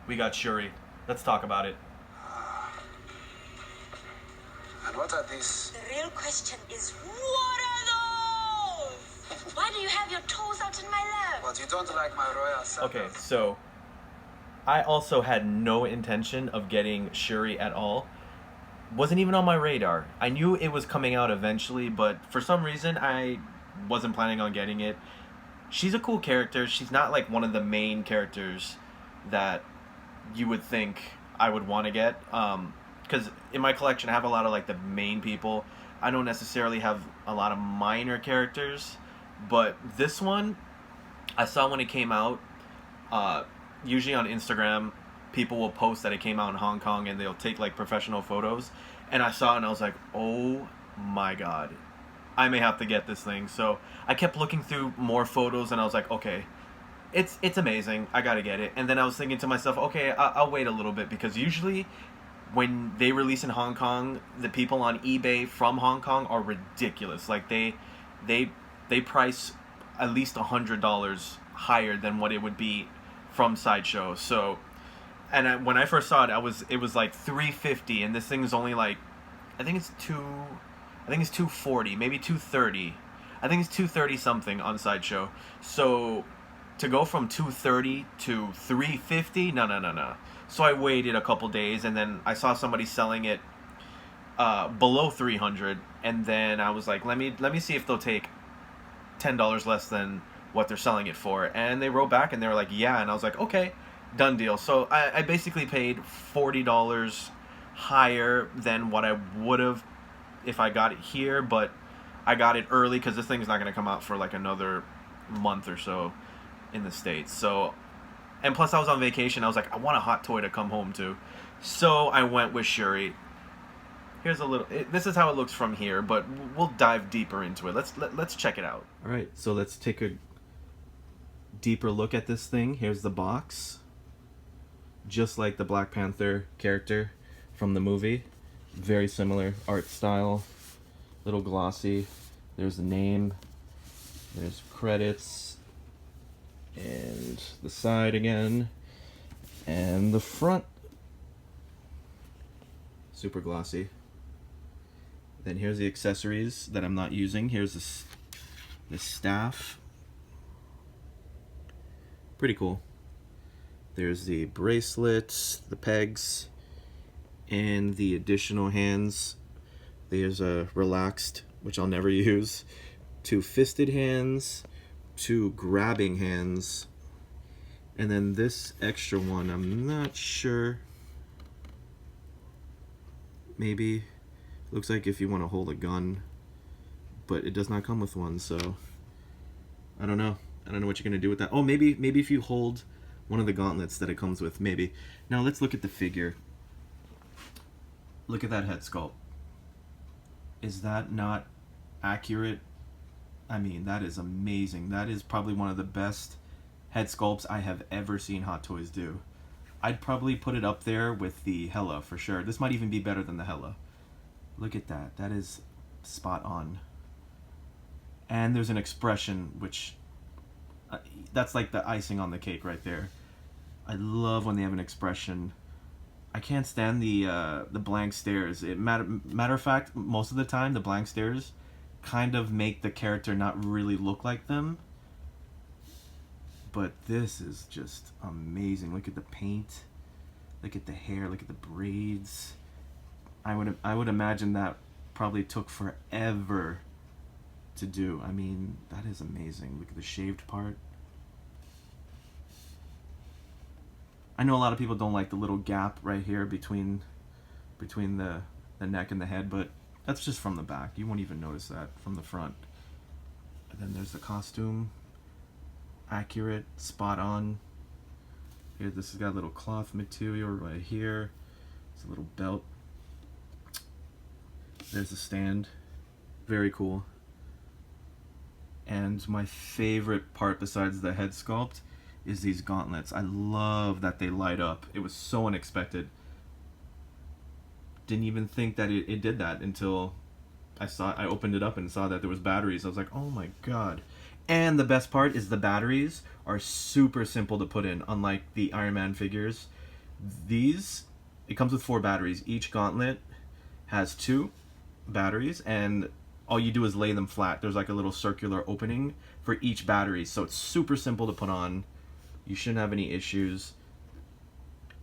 We got Shuri. Let's talk about it. And what are these? The real question is, what are those? Why do you have your toes out in my lap? But you don't like my royal sandals. Okay, so I also had no intention of getting Shuri at all. Wasn't even on my radar. I knew it was coming out eventually, but for some reason I wasn't planning on getting it. She's a cool character. She's not like one of the main characters that you would think I would want to get. Because in my collection I have a lot of like the main people. I don't necessarily have a lot of minor characters, but this one I saw when it came out. Usually on Instagram, people will post that it came out in Hong Kong and they'll take like professional photos. And I saw it and I was like, oh my god, I may have to get this thing. So I kept looking through more photos and I was like, okay, it's amazing. I gotta get it. And then I was thinking to myself, okay, I'll wait a little bit because usually when they release in Hong Kong, the people on eBay from Hong Kong are ridiculous. Like they price at least $100 higher than what it would be from Sideshow. So, and when I first saw it, it was like 350, and this thing is only like, I think it's 240, maybe 230. I think it's 230 something on Sideshow. So to go from 230 to 350, no. So I waited a couple days, and then I saw somebody selling it below 300, and then I was like, let me see if they'll take $10 less than what they're selling it for. And they wrote back and they were like, yeah. And I was like, okay, done deal. So I basically paid $40 higher than what I would have if I got it here, but I got it early because this thing's not going to come out for like another month or so in the States. So, and plus I was on vacation. I was like, I want a hot toy to come home to. So I went with Shuri. Here's a little. This is how it looks from here, but we'll dive deeper into it. Let's check it out. All right, so let's take a deeper look at this thing. Here's the box, just like the Black Panther character from the movie. Very similar art style, little glossy. There's the name. There's credits, and the side again, and the front. Super glossy. Then here's the accessories that I'm not using. Here's this staff. Pretty cool. There's the bracelets, the pegs, and the additional hands. There's a relaxed, which I'll never use, 2 fisted hands, 2 grabbing hands, and then this extra one, I'm not sure. Maybe. Looks like if you want to hold a gun, but it does not come with one, so I don't know. I don't know what you're gonna do with that. Oh, maybe if you hold one of the gauntlets that it comes with, maybe. Now let's look at the figure. Look at that head sculpt. Is that not accurate? I mean, that is amazing. That is probably one of the best head sculpts I have ever seen Hot Toys do. I'd probably put it up there with the Hela for sure. This might even be better than the Hela. Look at that. That is spot on. And there's an expression, which that's like the icing on the cake right there. I love when they have an expression. I can't stand the blank stares. Matter of fact, most of the time the blank stares kind of make the character not really look like them. But this is just amazing. Look at the paint. Look at the hair. Look at the braids. I would imagine that probably took forever to do. I mean, that is amazing. Look at the shaved part. I know a lot of people don't like the little gap right here between the neck and the head, but that's just from the back. You won't even notice that from the front. And then there's the costume. Accurate, spot on. Here, this has got a little cloth material right here. It's a little belt. There's a stand. Very cool. And my favorite part besides the head sculpt is these gauntlets. I love that they light up. It was so unexpected. Didn't even think that it did that until I opened it up and saw that there was batteries. I was like, oh my god. And the best part is the batteries are super simple to put in, unlike the Iron Man figures. These, it comes with 4 batteries. Each gauntlet has 2 batteries, and all you do is lay them flat. There's like a little circular opening for each battery, so it's super simple to put on. You shouldn't have any issues.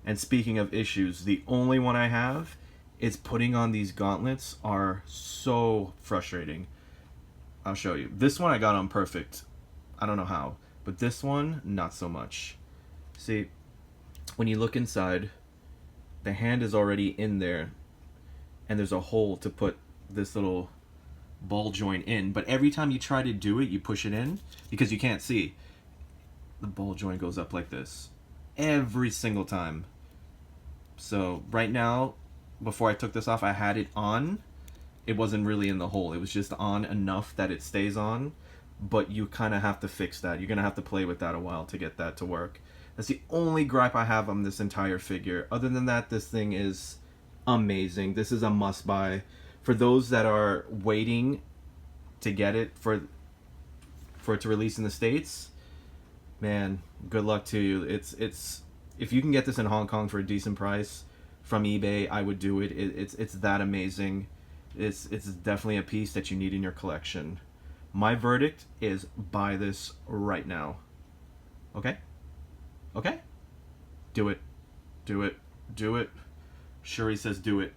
And speaking of issues, the only one I have is putting on these gauntlets are so frustrating. I'll show you. This one I got on perfect. I don't know how, but this one, not so much. See, when you look inside, the hand is already in there, and there's a hole to put this little ball joint in, but every time you try to do it, you push it in, because you can't see. The ball joint goes up like this. Every single time. So, right now, before I took this off, I had it on. It wasn't really in the hole. It was just on enough that it stays on, but you kind of have to fix that. You're going to have to play with that a while to get that to work. That's the only gripe I have on this entire figure. Other than that, this thing is amazing. This is a must-buy. For those that are waiting to get it for it to release in the States, man, good luck to you. It's if you can get this in Hong Kong for a decent price from eBay, I would do it. It's that amazing. It's definitely a piece that you need in your collection. My verdict is buy this right now. Okay? Okay? Do it. Do it. Do it. Shuri says do it.